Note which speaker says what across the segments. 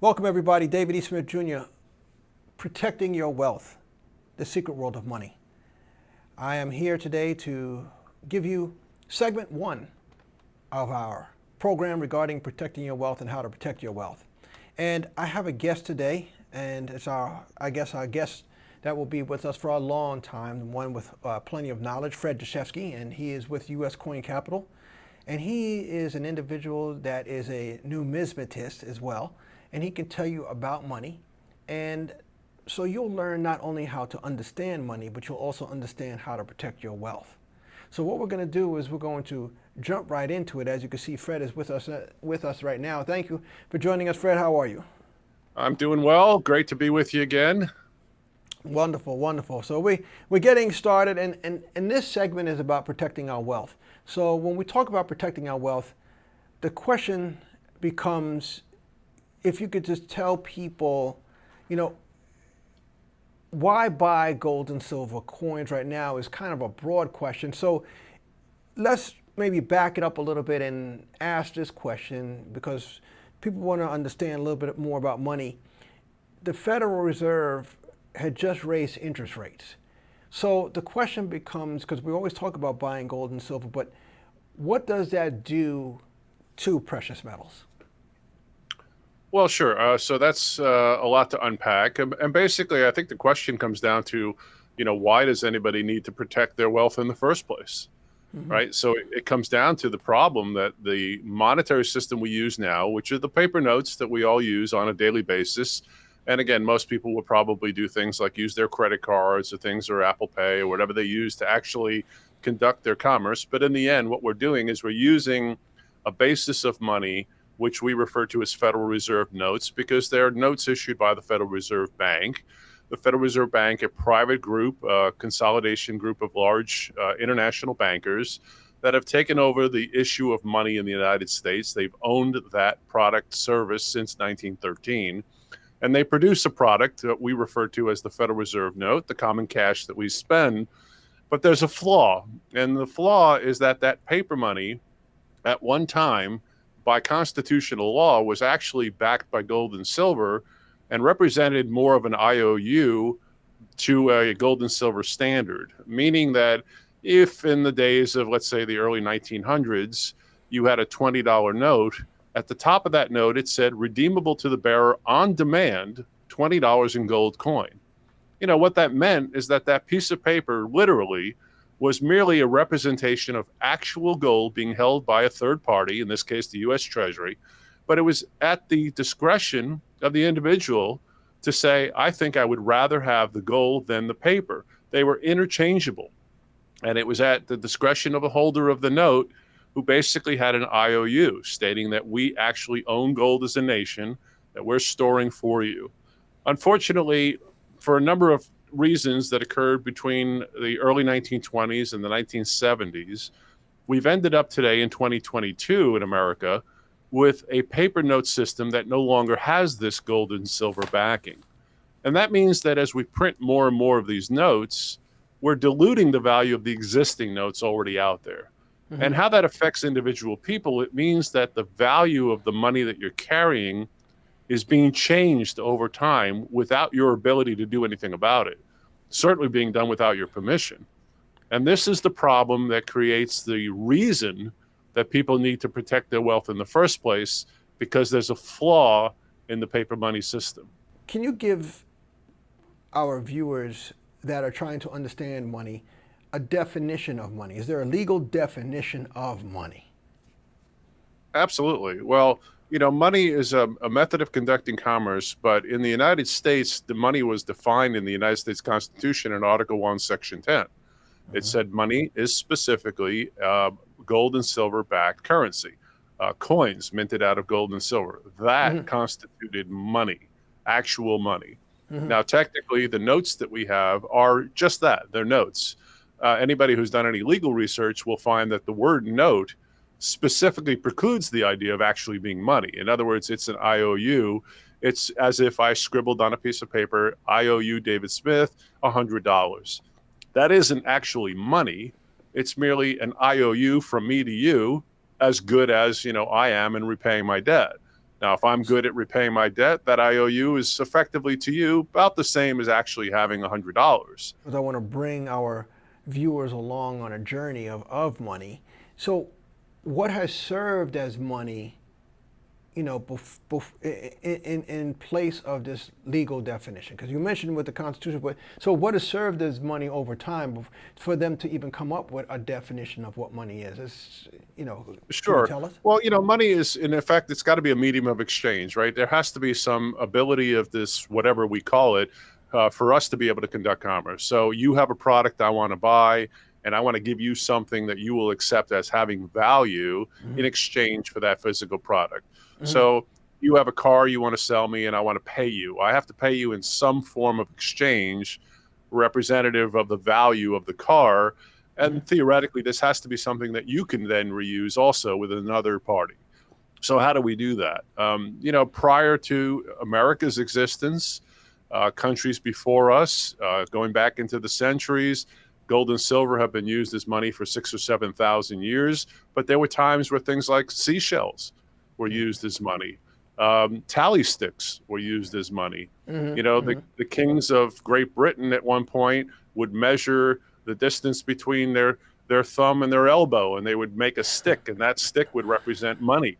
Speaker 1: Welcome, everybody. David E. Smith Jr., Protecting Your Wealth, the Secret World of Money. I am here today to give you segment one of our program regarding protecting your wealth and how to protect your wealth. And I have a guest today, and it's our guest that will be with us for a long time, one with plenty of knowledge, Fred Dashevsky, and he is with U.S. Coin Capital. And he is an individual that is a numismatist as well, and he can tell you about money. And so you'll learn not only how to understand money, but you'll also understand how to protect your wealth. So what we're going to do is we're going to jump right into it. As you can see, Fred is with us right now. Thank you for joining us, Fred. How are you?
Speaker 2: I'm doing well. Great to be with you again.
Speaker 1: Wonderful, wonderful. So we're getting started, and this segment is about protecting our wealth. So when we talk about protecting our wealth, the question becomes, if you could just tell people, why buy gold and silver coins right now is kind of a broad question. So let's maybe back it up a little bit and ask this question, because people want to understand a little bit more about money. The Federal Reserve had just raised interest rates. So the question becomes, because we always talk about buying gold and silver, but what does that do to precious metals?
Speaker 2: Well, sure. So that's a lot to unpack. And basically, I think the question comes down to, why does anybody need to protect their wealth in the first place?
Speaker 1: Mm-hmm.
Speaker 2: Right. So it comes down to the problem that the monetary system we use now, which are the paper notes that we all use on a daily basis. And again, most people will probably do things like use their credit cards or things or Apple Pay or whatever they use to actually conduct their commerce. But in the end, what we're doing is we're using a basis of money, which we refer to as Federal Reserve notes, because they're notes issued by the Federal Reserve Bank. The Federal Reserve Bank, a private group, consolidation group of large international bankers that have taken over the issue of money in the United States. They've owned that product service since 1913. And they produce a product that we refer to as the Federal Reserve note, the common cash that we spend. But there's a flaw. And the flaw is that that paper money at one time, by constitutional law, was actually backed by gold and silver and represented more of an IOU to a gold and silver standard, meaning that if in the days of, let's say, the early 1900s, you had a $20 note, at the top of that note, it said redeemable to the bearer on demand, $20 in gold coin. What that meant is that that piece of paper literally was merely a representation of actual gold being held by a third party, in this case, the U.S. Treasury. But it was at the discretion of the individual to say, I think I would rather have the gold than the paper. They were interchangeable. And it was at the discretion of the holder of the note, who basically had an IOU stating that we actually own gold as a nation, that we're storing for you. Unfortunately, for a number of reasons that occurred between the early 1920s and the 1970s, we've ended up today in 2022 in America with a paper note system that no longer has this gold and silver backing. And that means that as we print more and more of these notes, we're diluting the value of the existing notes already out there. Mm-hmm. And how that affects individual people, it means that the value of the money that you're carrying is being changed over time without your ability to do anything about it, certainly being done without your permission. And this is the problem that creates the reason that people need to protect their wealth in the first place, because there's a flaw in the paper money system.
Speaker 1: Can you give our viewers that are trying to understand money a definition of money? Is there a legal definition of money?
Speaker 2: Absolutely. Well, money is a method of conducting commerce, but in the United States, the money was defined in the United States Constitution in Article 1, Section 10. It said money is specifically gold and silver backed currency, coins minted out of gold and silver. That constituted money, actual money. Now, technically, the notes that we have are just that. They're notes. Anybody who's done any legal research will find that the word note specifically precludes the idea of actually being money. In other words, it's an IOU. It's as if I scribbled on a piece of paper, I owe you, David Smith, $100. That isn't actually money. It's merely an IOU from me to you, as good as, I am in repaying my debt. Now, if I'm good at repaying my debt, that IOU is effectively to you about the same as actually having $100.
Speaker 1: Because I want to bring our viewers along on a journey of money. So, what has served as money, in place of this legal definition? Because you mentioned with the Constitution, but so what has served as money over time for them to even come up with a definition of what money is? Can you
Speaker 2: Sure.
Speaker 1: tell us?
Speaker 2: Well, money is, in effect, it's got to be a medium of exchange, right? There has to be some ability of this, whatever we call it, for us to be able to conduct commerce. So you have a product I want to buy, and I want to give you something that you will accept as having value in exchange for that physical product. So you have a car you want to sell me, and I want to pay you. I have to pay you in some form of exchange representative of the value of the car. And theoretically, this has to be something that you can then reuse also with another party. So how do we do that? Prior to America's existence, countries before us, going back into the centuries, gold and silver have been used as money for 6,000 or 7,000 years. But there were times where things like seashells were used as money. Tally sticks were used as money. The kings of Great Britain at one point would measure the distance between their thumb and their elbow, and they would make a stick, and that stick would represent money.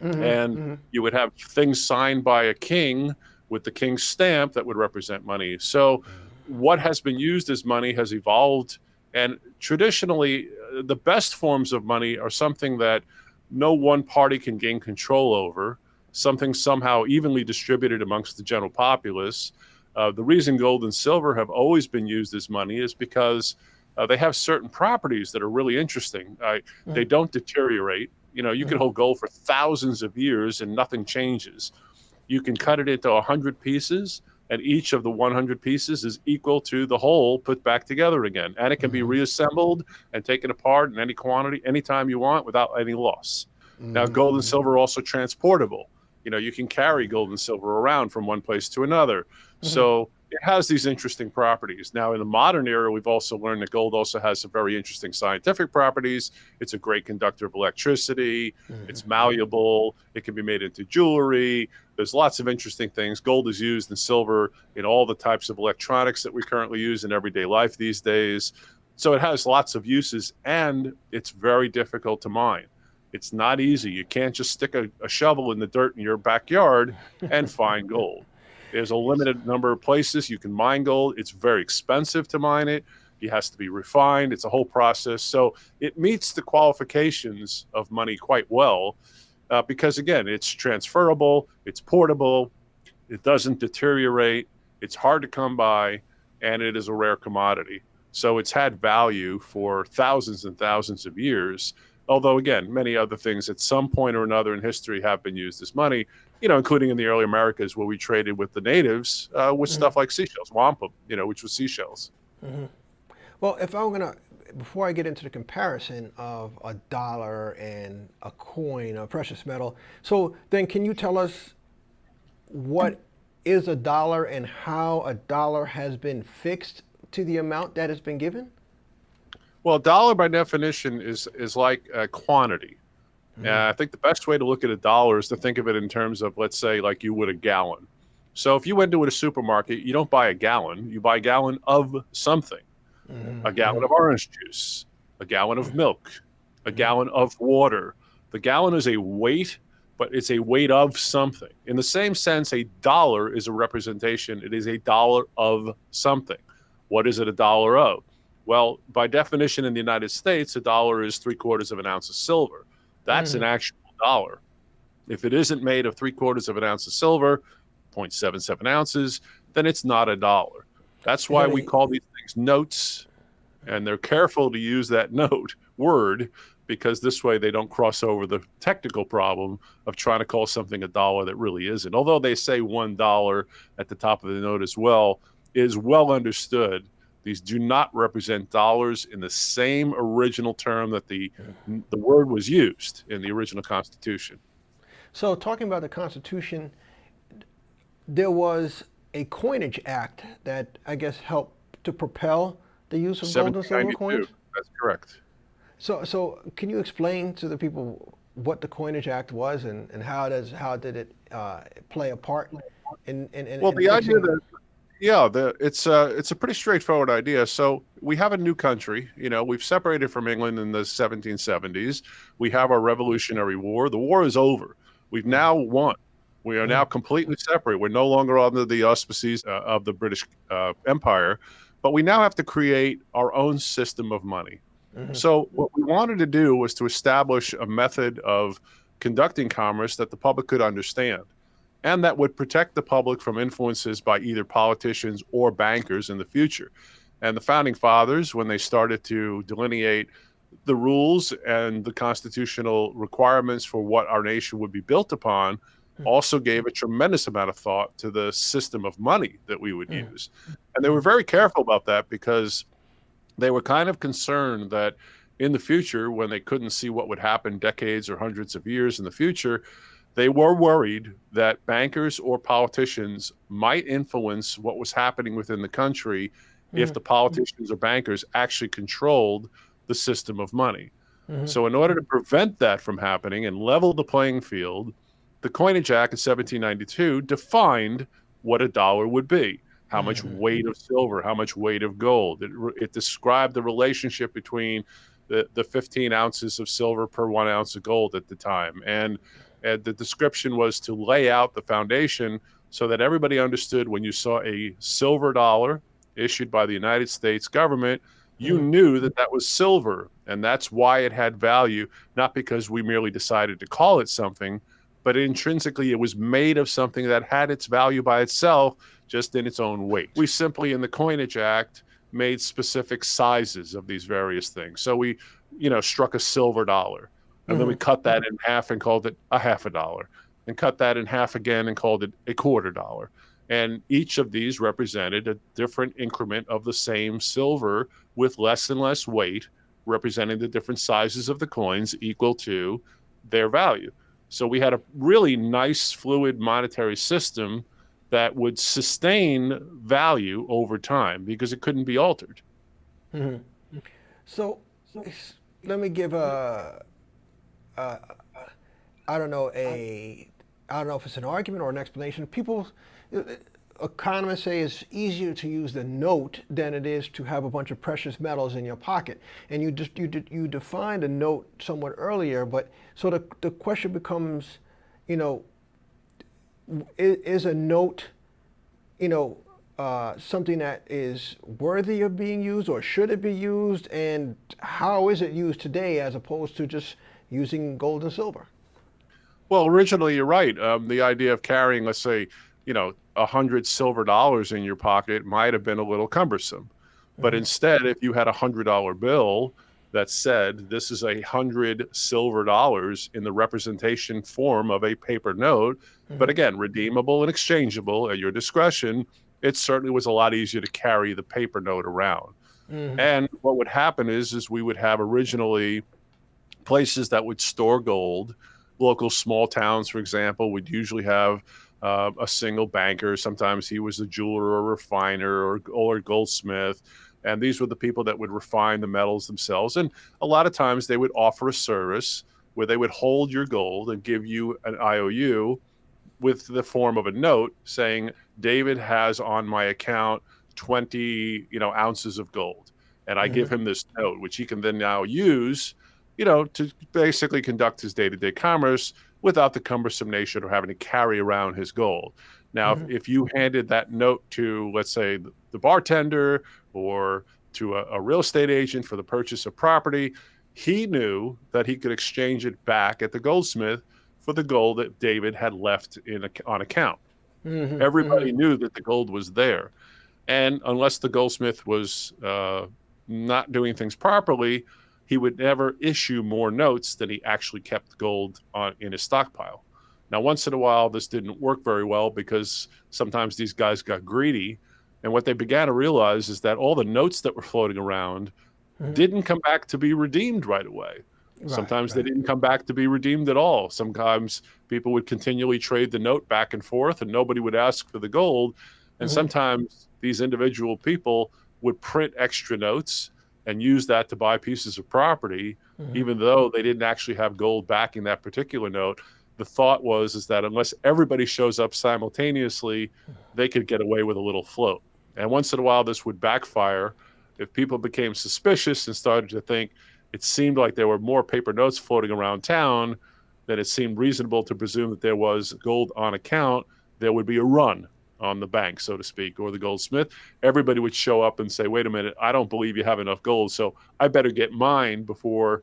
Speaker 2: And you would have things signed by a king with the king's stamp that would represent money. So what has been used as money has evolved, and traditionally the best forms of money are something that no one party can gain control over, something somehow evenly distributed amongst the general populace. The reason gold and silver have always been used as money is because they have certain properties that are really interesting. They don't deteriorate. You can hold gold for thousands of years and nothing changes. You can cut it into 100 pieces, and each of the 100 pieces is equal to the whole put back together again. And it can be reassembled and taken apart in any quantity, anytime you want, without any loss. Now, gold and silver are also transportable. You can carry gold and silver around from one place to another. So it has these interesting properties. Now, in the modern era, we've also learned that gold also has some very interesting scientific properties. It's a great conductor of electricity. It's malleable. It can be made into jewelry. There's lots of interesting things. Gold is used and silver in all the types of electronics that we currently use in everyday life these days. So it has lots of uses, and it's very difficult to mine. It's not easy. You can't just stick a shovel in the dirt in your backyard and find gold. There's a limited number of places you can mine gold. It's very expensive to mine it. It has to be refined. It's a whole process. So it meets the qualifications of money quite well because, again, it's transferable, it's portable, it doesn't deteriorate, it's hard to come by, and it is a rare commodity. So it's had value for thousands and thousands of years. Although, again, many other things at some point or another in history have been used as money, including in the early Americas where we traded with the natives with stuff like seashells, wampum, which was seashells.
Speaker 1: Well, if I'm going to, before I get into the comparison of a dollar and a coin, a precious metal, so then can you tell us what is a dollar and how a dollar has been fixed to the amount that has been given?
Speaker 2: Well, dollar by definition is like a quantity. I think the best way to look at a dollar is to think of it in terms of, let's say, like you would a gallon. So if you went to a supermarket, you don't buy a gallon, you buy a gallon of something. A gallon of orange juice, a gallon of milk, a gallon of water. The gallon is a weight, but it's a weight of something. In the same sense, a dollar is a representation. It is a dollar of something. What is it a dollar of? Well, by definition in the United States, a dollar is 3/4 of an ounce of silver. That's an actual dollar. If it isn't made of 3/4 of an ounce of silver, 0.77 ounces, then it's not a dollar. That's why we call these things notes, and they're careful to use that note word because this way they don't cross over the technical problem of trying to call something a dollar that really isn't. Although they say $1 at the top of the note as well, it is well understood. These do not represent dollars in the same original term that the word was used in the original Constitution.
Speaker 1: So talking about the Constitution, there was a coinage act that I guess helped to propel the use of gold and silver coins?
Speaker 2: That's correct.
Speaker 1: So can you explain to the people what the Coinage Act was and how did it play a part
Speaker 2: Well,
Speaker 1: in
Speaker 2: the idea
Speaker 1: fixing?
Speaker 2: that it's a pretty straightforward idea. So we have a new country. We've separated from England in the 1770s. We have our Revolutionary War. The war is over. We've now won. We are now completely separate. We're no longer under the auspices of the British Empire, but we now have to create our own system of money. So what we wanted to do was to establish a method of conducting commerce that the public could understand and that would protect the public from influences by either politicians or bankers in the future. And the founding fathers, when they started to delineate the rules and the constitutional requirements for what our nation would be built upon, also gave a tremendous amount of thought to the system of money that we would use. And they were very careful about that because they were kind of concerned that in the future, when they couldn't see what would happen decades or hundreds of years in the future, they were worried that bankers or politicians might influence what was happening within the country if the politicians or bankers actually controlled the system of money. So in order to prevent that from happening and level the playing field, the Coinage Act in 1792 defined what a dollar would be, how much weight of silver, how much weight of gold. It described the relationship between the 15 ounces of silver per 1 ounce of gold at the time. And the description was to lay out the foundation so that everybody understood when you saw a silver dollar issued by the United States government, you knew that that was silver. And that's why it had value, not because we merely decided to call it something, but intrinsically it was made of something that had its value by itself, just in its own weight. We simply, in the Coinage Act, made specific sizes of these various things. So we, struck a silver dollar. And then we cut that in half and called it a half a dollar, and cut that in half again and called it a $0.25. And each of these represented a different increment of the same silver with less and less weight, representing the different sizes of the coins equal to their value. So we had a really nice fluid monetary system that would sustain value over time because it couldn't be altered.
Speaker 1: So let me give I don't know if it's an argument or an explanation. Economists say it's easier to use the note than it is to have a bunch of precious metals in your pocket. And you defined a note somewhat earlier, but so the question becomes, is a note, something that is worthy of being used, or should it be used, and how is it used today as opposed to just using gold and silver?
Speaker 2: Well, originally, you're right. The idea of carrying, let's say, 100 silver dollars in your pocket might have been a little cumbersome. But instead, if you had $100 bill that said this is 100 silver dollars in the representation form of a paper note, but again, redeemable and exchangeable at your discretion, it certainly was a lot easier to carry the paper note around. And what would happen is we would have originally places that would store gold. Local small towns, for example, would usually have a single banker. Sometimes he was a jeweler or refiner or goldsmith. And these were the people that would refine the metals themselves. And a lot of times they would offer a service where they would hold your gold and give you an IOU with the form of a note saying, David has on my account 20 ounces of gold. And I give him this note, which he can then now use to basically conduct his day-to-day commerce without the cumbersome nature of having to carry around his gold. Now, if you handed that note to, let's say, the bartender or to a real estate agent for the purchase of property, he knew that he could exchange it back at the goldsmith for the gold that David had left on account. Everybody knew that the gold was there. And unless the goldsmith was not doing things properly, he would never issue more notes than he actually kept gold in his stockpile. Now, once in a while, this didn't work very well because sometimes these guys got greedy. And what they began to realize is that all the notes that were floating around didn't come back to be redeemed right away. Sometimes they didn't come back to be redeemed at all. Sometimes people would continually trade the note back and forth and nobody would ask for the gold. And sometimes these individual people would print extra notes and use that to buy pieces of property, even though they didn't actually have gold backing that particular note. The thought was is that unless everybody shows up simultaneously, they could get away with a little float. And once in a while, this would backfire if people became suspicious and started to think it seemed like there were more paper notes floating around town, then it seemed reasonable to presume that there was gold on account. There would be a run on the bank, so to speak, or the goldsmith. Everybody would show up and say, wait a minute, I don't believe you have enough gold, so I better get mine before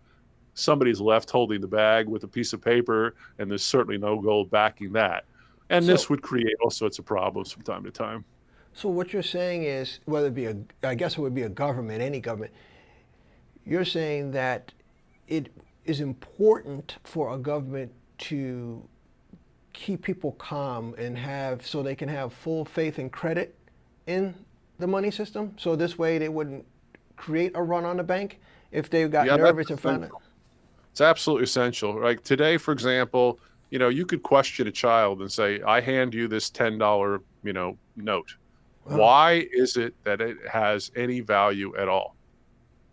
Speaker 2: somebody's left holding the bag with a piece of paper, and there's certainly no gold backing that. And this would create all sorts of problems from time to time.
Speaker 1: So what you're saying is, whether it be I guess it would be a government, any government, you're saying that it is important for a government to keep people calm and so they can have full faith and credit in the money system. So this way they wouldn't create a run on the bank if they got nervous and found it.
Speaker 2: It's absolutely essential. Like today, for example, you could question a child and say, I hand you this $10, note. Why is it that it has any value at all?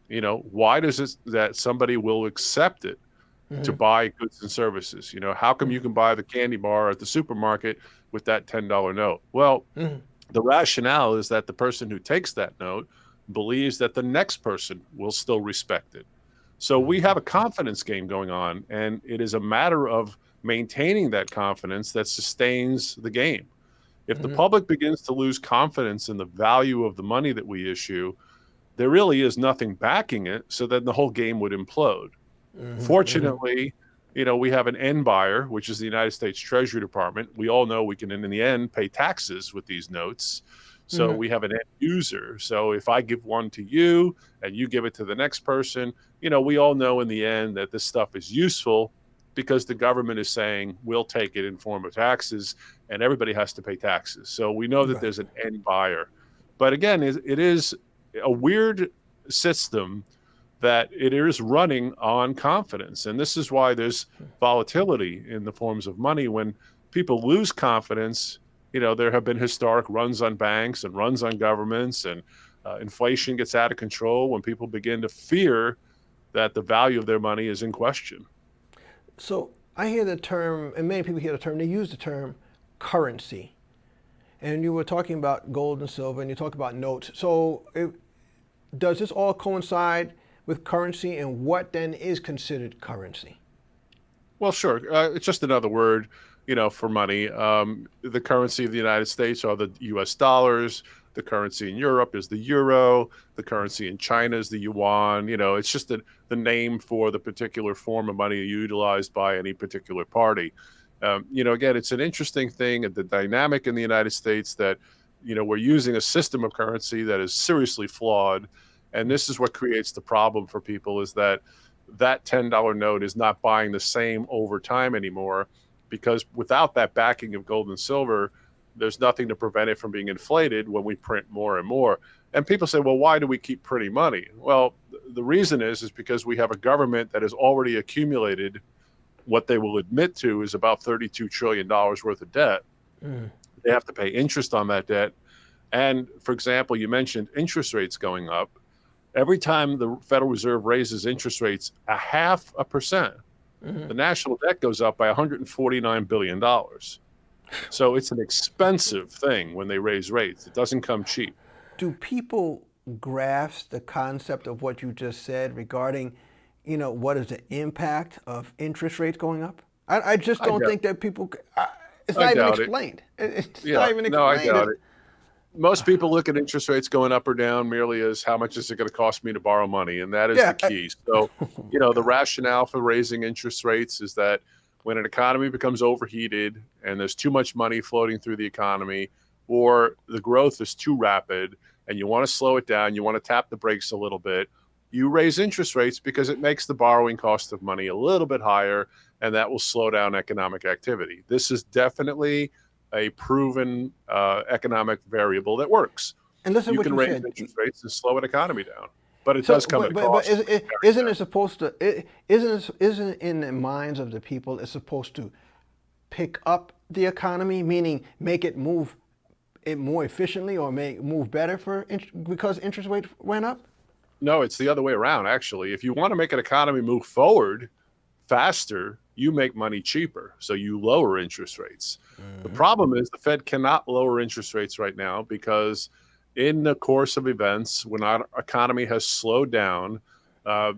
Speaker 2: Why does it that somebody will accept it to buy goods and services? How come you can buy the candy bar at the supermarket with that $10 note? Well, the rationale is that the person who takes that note believes that the next person will still respect it. So we have a confidence game going on, and it is a matter of maintaining that confidence that sustains the game. If the public begins to lose confidence in the value of the money that we issue, there really is nothing backing it, so then the whole game would implode. Fortunately, we have an end buyer, which is the United States Treasury Department. We all know we can, in the end, pay taxes with these notes. So we have an end user. So if I give one to you and you give it to the next person, we all know in the end that this stuff is useful because the government is saying we'll take it in form of taxes, and everybody has to pay taxes. So we know that there's an end buyer. But again, it is a weird system that it is running on confidence. And this is why there's volatility in the forms of money. When people lose confidence, there have been historic runs on banks and runs on governments, and inflation gets out of control when people begin to fear that the value of their money is in question.
Speaker 1: So I hear the term, and many people hear the term, they use the term currency. And you were talking about gold and silver, and you talk about notes. So does this all coincide with currency, and what then is considered currency?
Speaker 2: Well, sure. It's just another word, for money. The currency of the United States are the U.S. dollars. The currency in Europe is the euro. The currency in China is the yuan. It's just the name for the particular form of money utilized by any particular party. Again, it's an interesting thing, the dynamic in the United States that, we're using a system of currency that is seriously flawed. And this is what creates the problem for people, is that $10 note is not buying the same over time anymore, because without that backing of gold and silver, there's nothing to prevent it from being inflated when we print more and more. And people say, well, why do we keep printing money? Well, the reason is because we have a government that has already accumulated what they will admit to is about $32 trillion worth of debt. They have to pay interest on that debt. And for example, you mentioned interest rates going up. Every time the Federal Reserve raises interest rates 0.5%, the national debt goes up by $149 billion. So it's an expensive thing when they raise rates. It doesn't come cheap.
Speaker 1: Do people grasp the concept of what you just said regarding, what is the impact of interest rates going up? I just don't think that people, it's not even explained. It's not even explained.
Speaker 2: No, I doubt it. Most people look at interest rates going up or down merely as how much is it going to cost me to borrow money, and that is the key. So, the rationale for raising interest rates is that when an economy becomes overheated and there's too much money floating through the economy, or the growth is too rapid and you want to slow it down, you want to tap the brakes a little bit, you raise interest rates because it makes the borrowing cost of money a little bit higher, and that will slow down economic activity. This is definitely a proven economic variable that works.
Speaker 1: And listen,
Speaker 2: you can raise interest rates and slow an economy down, but it does come at a cost.
Speaker 1: But isn't it supposed to? Isn't in the minds of the people? It's supposed to pick up the economy, meaning make it move it more efficiently or move better because interest rates went up.
Speaker 2: No, it's the other way around, actually. If you want to make an economy move forward faster, you make money cheaper. So you lower interest rates. The problem is the Fed cannot lower interest rates right now because in the course of events, when our economy has slowed down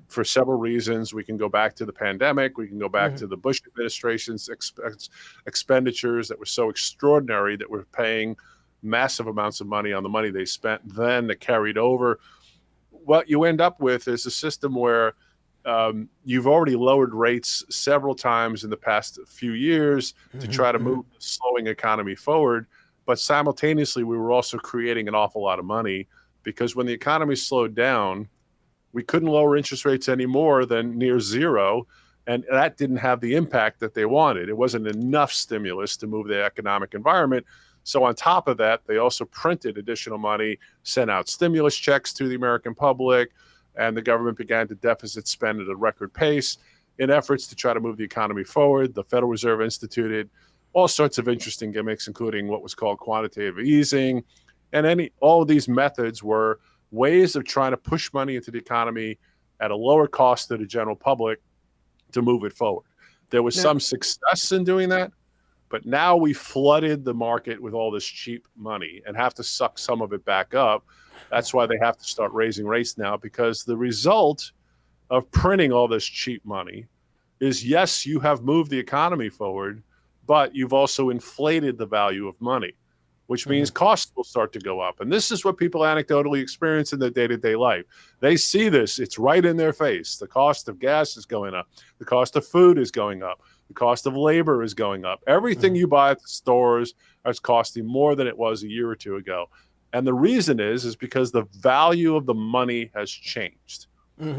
Speaker 2: for several reasons, we can go back to the pandemic, we can go back to the Bush administration's expenditures that were so extraordinary that we're paying massive amounts of money on the money they spent then that carried over. What you end up with is a system where you've already lowered rates several times in the past few years to try to move the slowing economy forward. But simultaneously, we were also creating an awful lot of money because when the economy slowed down, we couldn't lower interest rates any more than near zero. And that didn't have the impact that they wanted. It wasn't enough stimulus to move the economic environment. So on top of that, they also printed additional money, sent out stimulus checks to the American public, and the government began to deficit spend at a record pace in efforts to try to move the economy forward. The Federal Reserve instituted all sorts of interesting gimmicks, including what was called quantitative easing. And all of these methods were ways of trying to push money into the economy at a lower cost to the general public to move it forward. There was some success in doing that, but now we flooded the market with all this cheap money and have to suck some of it back up. That's why they have to start raising rates now, because the result of printing all this cheap money is, yes, you have moved the economy forward, but you've also inflated the value of money, which means costs will start to go up. And this is what people anecdotally experience in their day-to-day life. They see this. It's right in their face. The cost of gas is going up. The cost of food is going up. The cost of labor is going up. Everything you buy at the stores is costing more than it was a year or two ago. And the reason is because the value of the money has changed.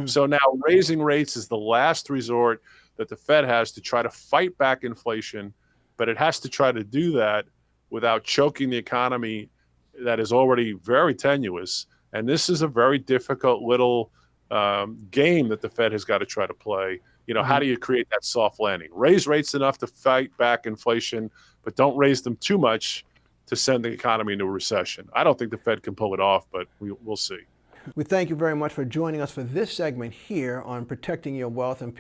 Speaker 2: So now raising rates is the last resort that the Fed has to try to fight back inflation, but it has to try to do that without choking the economy that is already very tenuous. And this is a very difficult little game that the Fed has got to try to play. How do you create that soft landing? Raise rates enough to fight back inflation, but don't raise them too much to send the economy into a recession. I don't think the Fed can pull it off, but we'll see.
Speaker 1: We thank you very much for joining us for this segment here on protecting your wealth. And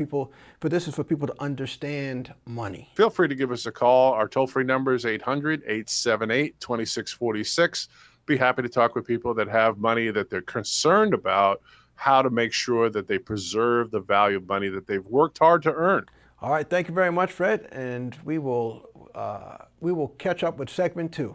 Speaker 1: this is for people to understand money.
Speaker 2: Feel free to give us a call. Our toll-free number is 800-878-2646. Be happy to talk with people that have money that they're concerned about, how to make sure that they preserve the value of money that they've worked hard to earn.
Speaker 1: All right. Thank you very much, Fred. And we will catch up with segment 2.